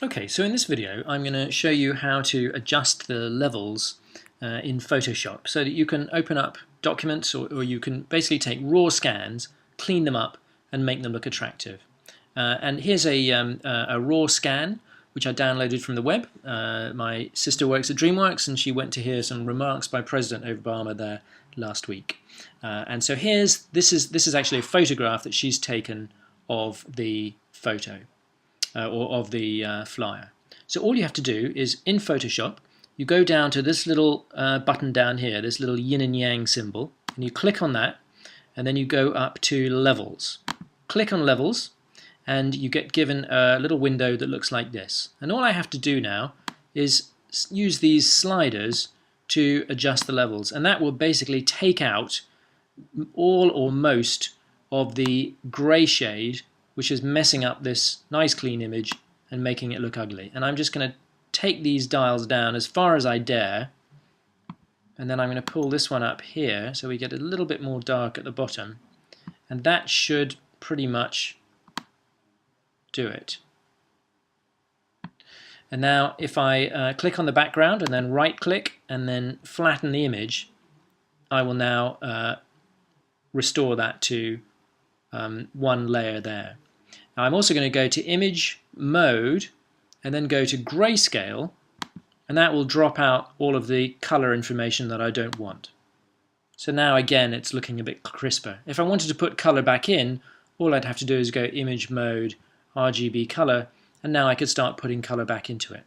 Okay, so in this video I'm going to show you how to adjust the levels in Photoshop so that you can open up documents or you can basically take raw scans, clean them up and make them look attractive. And here's a raw scan which I downloaded from the web. My sister works at DreamWorks and she went to hear some remarks by President Obama there last week. And so this is actually a photograph that she's taken of the photo. Or of the flyer. So all you have to do is in Photoshop, you go down to this little button down here, this little yin and yang symbol, and you click on that, and then you go up to Levels. Click on Levels, and you get given a little window that looks like this. And all I have to do now is use these sliders to adjust the levels, and that will basically take out all or most of the grey shade which is messing up this nice clean image and making it look ugly. And I'm just going to take these dials down as far as I dare, and then I'm going to pull this one up here so we get a little bit more dark at the bottom, and that should pretty much do it. And now if I click on the background and then right click and then flatten the image, I will now restore that to one layer there. Now I'm also going to go to Image Mode and then go to Grayscale, and that will drop out all of the color information that I don't want. So now again it's looking a bit crisper. If I wanted to put color back in, all I'd have to do is go Image Mode, RGB Color, and now I could start putting color back into it.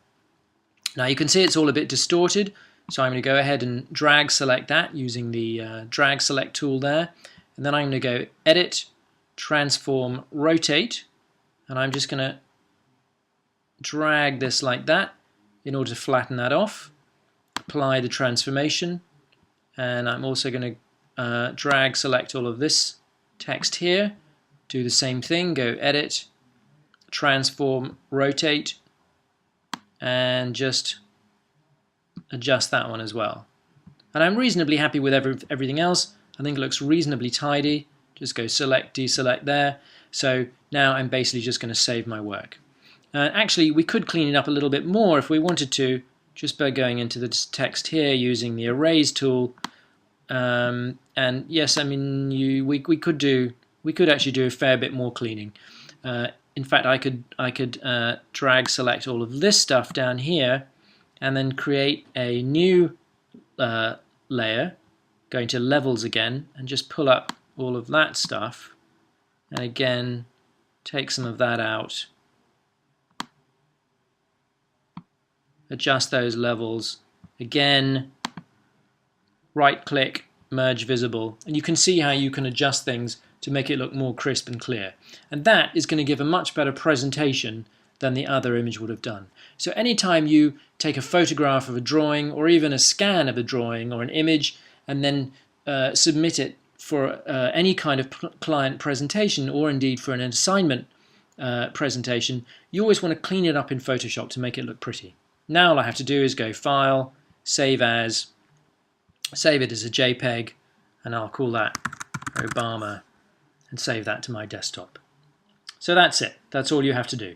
Now you can see it's all a bit distorted, so I'm going to go ahead and drag select that using the drag select tool there, and then I'm going to go Edit, Transform, Rotate, and I'm just going to drag this like that in order to flatten that off, apply the transformation, and I'm also going to drag select all of this text here, do the same thing, go Edit, Transform, Rotate, and just adjust that one as well. And I'm reasonably happy with everything else. I think it looks reasonably tidy. Just go select, deselect there. So now I'm basically just going to save my work. Actually, we could clean it up a little bit more if we wanted to, just by going into the text here using the Erase tool. And yes, I mean we could actually do a fair bit more cleaning. In fact, I could drag select all of this stuff down here, and then create a new layer, going to Levels again, and just pull up all of that stuff, and again take some of that out, adjust those levels, again right click, merge visible, and you can see how you can adjust things to make it look more crisp and clear, and that is going to give a much better presentation than the other image would have done. So anytime you take a photograph of a drawing or even a scan of a drawing or an image and then submit it for any kind of client presentation or indeed for an assignment presentation, you always want to clean it up in Photoshop to make it look pretty. Now all I have to do is go File, Save As, save it as a JPEG, and I'll call that Obama and save that to my desktop. So that's it. That's all you have to do.